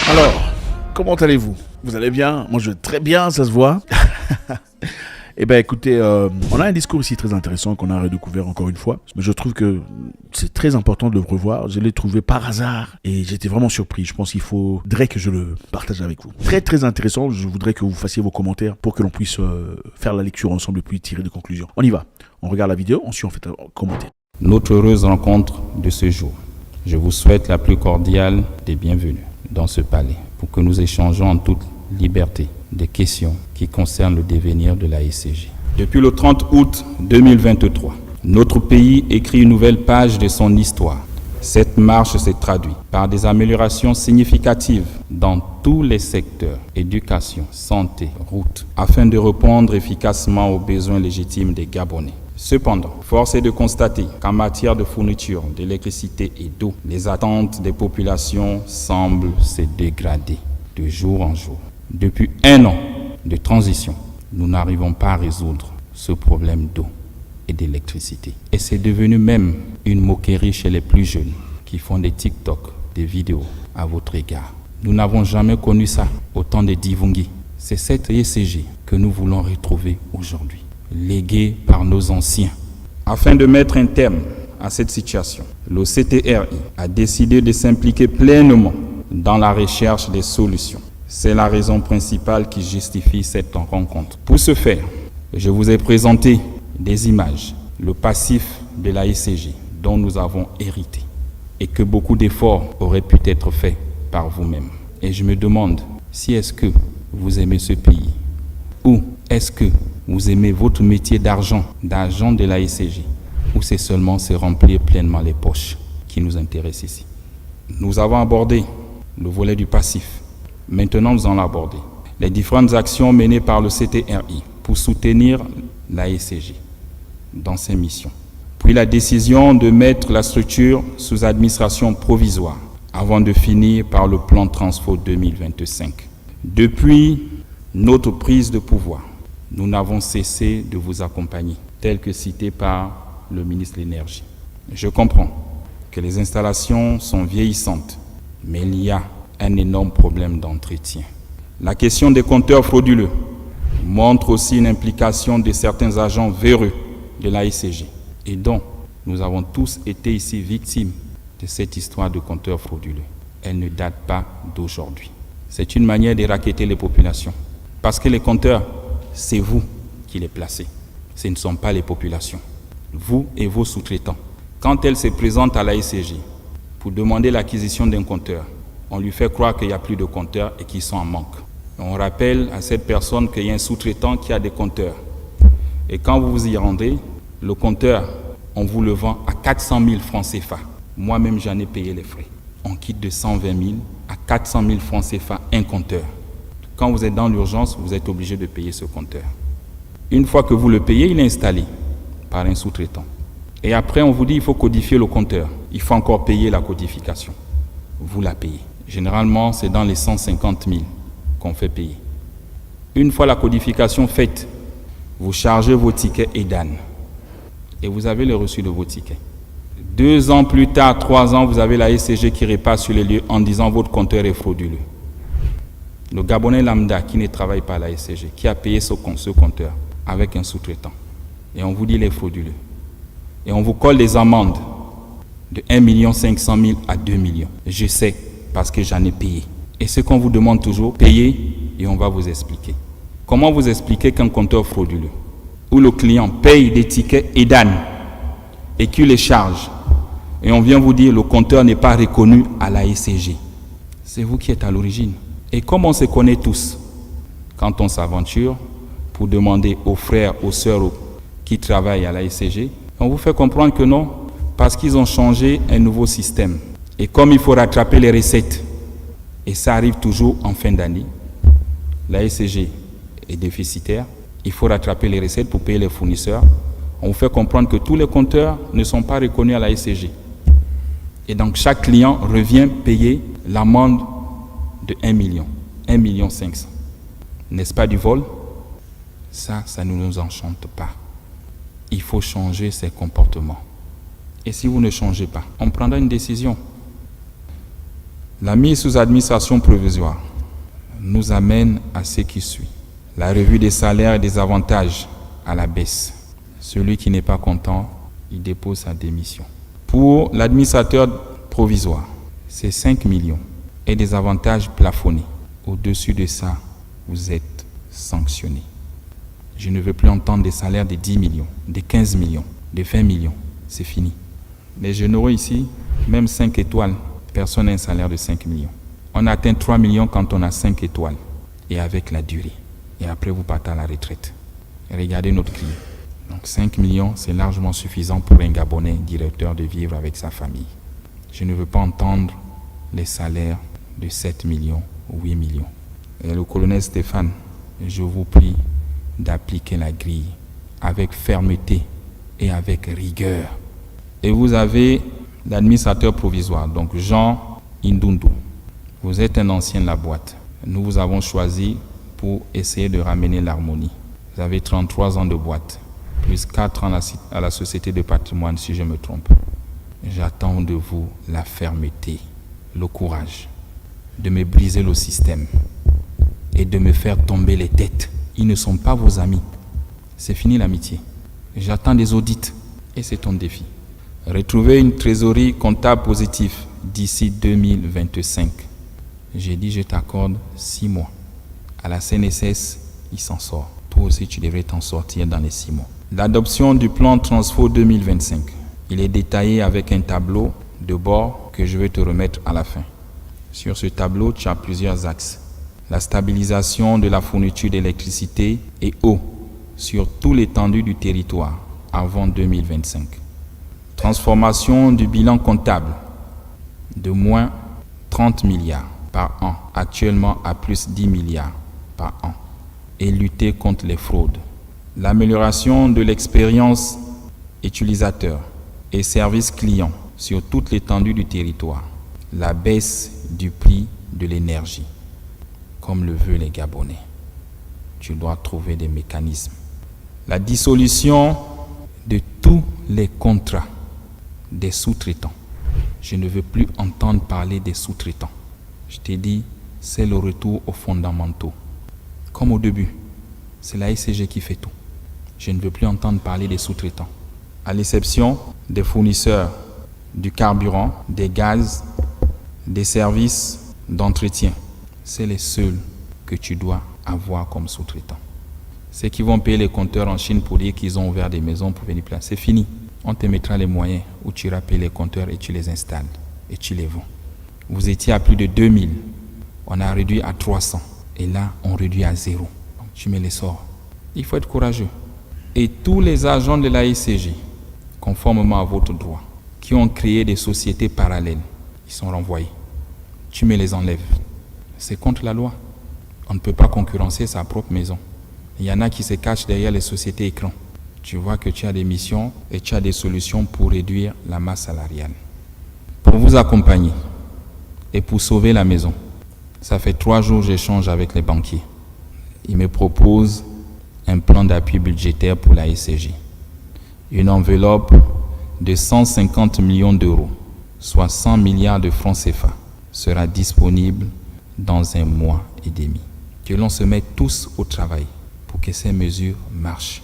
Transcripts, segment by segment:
Alors, comment allez-vous? Vous allez bien? Moi je vais très bien, ça se voit. Eh bien écoutez, on a un discours ici très intéressant qu'on a redécouvert encore une fois. Mais je trouve que c'est très important de le revoir. Je l'ai trouvé par hasard et j'étais vraiment surpris. Je pense qu'il faudrait que je le partage avec vous. Très très intéressant, je voudrais que vous fassiez vos commentaires pour que l'on puisse faire la lecture ensemble et puis tirer des conclusions. On y va, on regarde la vidéo, ensuite on fait commenter. Notre heureuse rencontre de ce jour. Je vous souhaite la plus cordiale des bienvenues dans ce palais pour que nous échangeons en toute liberté des questions qui concernent le devenir de la SCJ. Depuis le 30 août 2023, notre pays écrit une nouvelle page de son histoire. Cette marche s'est traduite par des améliorations significatives dans tous les secteurs, éducation, santé, route, afin de répondre efficacement aux besoins légitimes des Gabonais. Cependant, force est de constater qu'en matière de fourniture d'électricité et d'eau, les attentes des populations semblent se dégrader de jour en jour. Depuis un an de transition, nous n'arrivons pas à résoudre ce problème d'eau et d'électricité. Et c'est devenu même une moquerie chez les plus jeunes qui font des TikTok, des vidéos à votre égard. Nous n'avons jamais connu ça au temps des Divungi. C'est cette ECG que nous voulons retrouver aujourd'hui, léguée par nos anciens. Afin de mettre un terme à cette situation, le CTRI a décidé de s'impliquer pleinement dans la recherche des solutions. C'est la raison principale qui justifie cette rencontre. Pour ce faire, je vous ai présenté des images, le passif de la ECG dont nous avons hérité et que beaucoup d'efforts auraient pu être faits par vous-même. Et je me demande si est-ce que vous aimez ce pays ou est-ce que vous aimez votre métier d'argent de la ECG ou c'est seulement se remplir pleinement les poches qui nous intéressent ici. Nous avons abordé le volet du passif. Maintenant, nous allons aborder les différentes actions menées par le CTRI pour soutenir la ECG dans ses missions. Puis la décision de mettre la structure sous administration provisoire avant de finir par le plan Transfo 2025. Depuis notre prise de pouvoir, nous n'avons cessé de vous accompagner, tel que cité par le ministre de l'Énergie. Je comprends que les installations sont vieillissantes, mais il y a un énorme problème d'entretien. La question des compteurs frauduleux montre aussi une implication de certains agents véreux de la ECG et dont nous avons tous été ici victimes de cette histoire de compteurs frauduleux. Elle ne date pas d'aujourd'hui. C'est une manière de racketter les populations parce que les compteurs, c'est vous qui les placez. Ce ne sont pas les populations. Vous et vos sous-traitants. Quand elles se présentent à la ECG pour demander l'acquisition d'un compteur, on lui fait croire qu'il n'y a plus de compteurs et qu'ils sont en manque. On rappelle à cette personne qu'il y a un sous-traitant qui a des compteurs. Et quand vous vous y rendez, le compteur, on vous le vend à 400 000 francs CFA. Moi-même, j'en ai payé les frais. On quitte de 120 000 à 400 000 francs CFA un compteur. Quand vous êtes dans l'urgence, vous êtes obligé de payer ce compteur. Une fois que vous le payez, il est installé par un sous-traitant. Et après, on vous dit qu'il faut codifier le compteur. Il faut encore payer la codification. Vous la payez. Généralement, c'est dans les 150 000 qu'on fait payer. Une fois la codification faite, vous chargez vos tickets EDAN et vous avez le reçu de vos tickets. 2 ans plus tard, 3 ans, vous avez la ECG qui repasse sur les lieux en disant votre compteur est frauduleux. Le Gabonais lambda qui ne travaille pas à la ECG, qui a payé ce compteur avec un sous-traitant. Et on vous dit il est frauduleux. Et on vous colle des amendes de 1 500 000 à 2 millions. Je sais parce que j'en ai payé. Et ce qu'on vous demande toujours, payez et on va vous expliquer. Comment vous expliquer qu'un compteur frauduleux, où le client paye des tickets EDAN et qu'il les charge, et on vient vous dire le compteur n'est pas reconnu à la ECG. C'est vous qui êtes à l'origine. Et comme on se connaît tous, quand on s'aventure pour demander aux frères, aux sœurs qui travaillent à la ECG, on vous fait comprendre que non, parce qu'ils ont changé un nouveau système. Et comme il faut rattraper les recettes, et ça arrive toujours en fin d'année, la ECG est déficitaire, il faut rattraper les recettes pour payer les fournisseurs. On vous fait comprendre que tous les compteurs ne sont pas reconnus à la ECG. Et donc chaque client revient payer l'amende de 1 million, 1 500 000. N'est-ce pas du vol? Ça ne nous enchante pas. Il faut changer ces comportements. Et si vous ne changez pas, on prendra une décision. La mise sous administration provisoire nous amène à ce qui suit. La revue des salaires et des avantages à la baisse. Celui qui n'est pas content, il dépose sa démission. Pour l'administrateur provisoire, c'est 5 millions et des avantages plafonnés. Au-dessus de ça, vous êtes sanctionné. Je ne veux plus entendre des salaires de 10 millions, de 15 millions, de 20 millions. C'est fini. Les généraux ici, même 5 étoiles, personne n'a un salaire de 5 millions. On atteint 3 millions quand on a 5 étoiles et avec la durée. Et après, vous partez à la retraite. Et regardez notre grille. Donc 5 millions, c'est largement suffisant pour un Gabonais directeur de vivre avec sa famille. Je ne veux pas entendre les salaires de 7 millions ou 8 millions. Et le colonel Stéphane, je vous prie d'appliquer la grille avec fermeté et avec rigueur. Et vous avez l'administrateur provisoire, donc Jean Indundu. Vous êtes un ancien de la boîte. Nous vous avons choisi pour essayer de ramener l'harmonie. Vous avez 33 ans de boîte, plus 4 ans à la Société de patrimoine, si je me trompe. J'attends de vous la fermeté, le courage, de me briser le système et de me faire tomber les têtes. Ils ne sont pas vos amis. C'est fini l'amitié. J'attends des audits et c'est ton défi. Retrouver une trésorerie comptable positive d'ici 2025. J'ai dit je t'accorde 6 mois. À la CNSS, il s'en sort. Toi aussi, tu devrais t'en sortir dans les 6 mois. L'adoption du plan Transfo 2025. Il est détaillé avec un tableau de bord que je vais te remettre à la fin. Sur ce tableau, tu as plusieurs axes. La stabilisation de la fourniture d'électricité et eau sur tout l'étendue du territoire avant 2025. Transformation du bilan comptable de moins 30 milliards par an, actuellement à plus 10 milliards par an, et lutter contre les fraudes. L'amélioration de l'expérience utilisateur et service client sur toute l'étendue du territoire. La baisse du prix de l'énergie, comme le veulent les Gabonais. Tu dois trouver des mécanismes. La dissolution de tous les contrats des sous-traitants. Je ne veux plus entendre parler des sous-traitants. Je t'ai dit, c'est le retour aux fondamentaux. Comme au début, c'est la SCG qui fait tout. Je ne veux plus entendre parler des sous-traitants. À l'exception des fournisseurs du carburant, des gaz, des services d'entretien. C'est les seuls que tu dois avoir comme sous-traitants. Ceux qui vont payer les compteurs en Chine pour dire qu'ils ont ouvert des maisons pour venir placer, c'est fini. On te mettra les moyens où tu iras payer les compteurs et tu les installes et tu les vends. Vous étiez à plus de 2000. On a réduit à 300. Et là, on réduit à 0. Donc, tu me les sors. Il faut être courageux. Et tous les agents de la SCG, conformément à votre droit, qui ont créé des sociétés parallèles, ils sont renvoyés. Tu me les enlèves. C'est contre la loi. On ne peut pas concurrencer sa propre maison. Il y en a qui se cachent derrière les sociétés écrans. Tu vois que tu as des missions et tu as des solutions pour réduire la masse salariale. Pour vous accompagner et pour sauver la maison, ça fait 3 jours que j'échange avec les banquiers. Ils me proposent un plan d'appui budgétaire pour la SCG. Une enveloppe de 150 millions d'euros, soit 100 milliards de francs CFA, sera disponible dans 1 mois et demi. Que l'on se mette tous au travail pour que ces mesures marchent.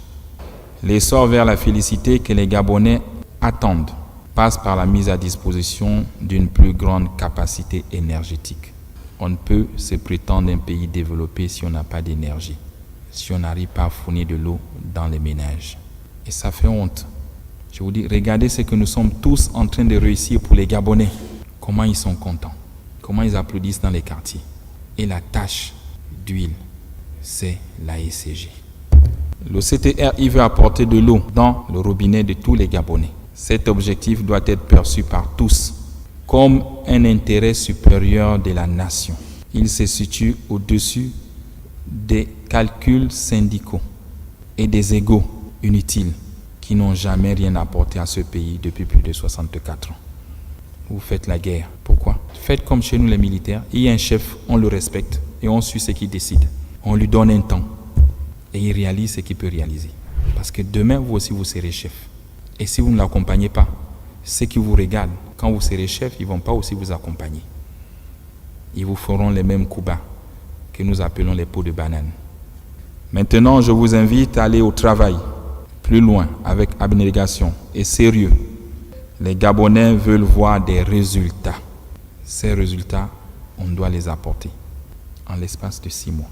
L'essor vers la félicité que les Gabonais attendent passe par la mise à disposition d'une plus grande capacité énergétique. On ne peut se prétendre un pays développé si on n'a pas d'énergie, si on n'arrive pas à fournir de l'eau dans les ménages. Et ça fait honte. Je vous dis, regardez ce que nous sommes tous en train de réussir pour les Gabonais. Comment ils sont contents, comment ils applaudissent dans les quartiers. Et la tâche d'huile, c'est la SCG. Le CTR, il veut apporter de l'eau dans le robinet de tous les Gabonais. Cet objectif doit être perçu par tous comme un intérêt supérieur de la nation. Il se situe au-dessus des calculs syndicaux et des égos inutiles qui n'ont jamais rien apporté à ce pays depuis plus de 64 ans. Vous faites la guerre. Pourquoi? Faites comme chez nous les militaires. Il y a un chef, on le respecte et on suit ce qu'il décide. On lui donne un temps et il réalise ce qu'il peut réaliser. Parce que demain, vous aussi, vous serez chef. Et si vous ne l'accompagnez pas, ceux qui vous regardent, quand vous serez chef, ils ne vont pas aussi vous accompagner. Ils vous feront les mêmes coups bas que nous appelons les pots de banane. Maintenant, je vous invite à aller au travail, plus loin, avec abnégation et sérieux. Les Gabonais veulent voir des résultats. Ces résultats, on doit les apporter en l'espace de 6 mois.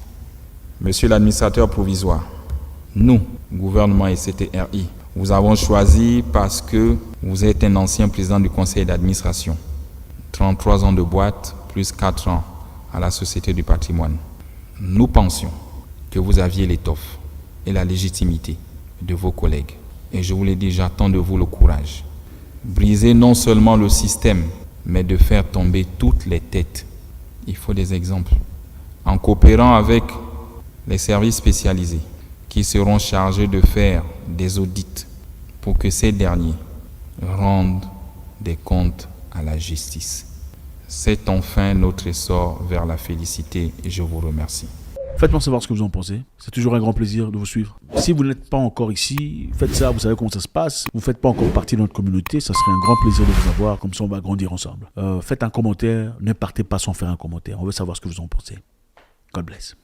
Monsieur l'administrateur provisoire, nous, gouvernement et CTRI, vous avons choisi parce que vous êtes un ancien président du conseil d'administration. 33 ans de boîte, plus 4 ans à la Société du patrimoine. Nous pensions que vous aviez l'étoffe et la légitimité de vos collègues. Et je vous l'ai dit, j'attends de vous le courage. Briser non seulement le système, mais de faire tomber toutes les têtes. Il faut des exemples. En coopérant avec les services spécialisés qui seront chargés de faire des audits pour que ces derniers rendent des comptes à la justice. C'est enfin notre essor vers la félicité et je vous remercie. Faites-moi savoir ce que vous en pensez. C'est toujours un grand plaisir de vous suivre. Si vous n'êtes pas encore ici, faites ça, vous savez comment ça se passe. Vous ne faites pas encore partie de notre communauté, ça serait un grand plaisir de vous avoir, comme ça on va grandir ensemble. Faites un commentaire, ne partez pas sans faire un commentaire. On veut savoir ce que vous en pensez. God bless.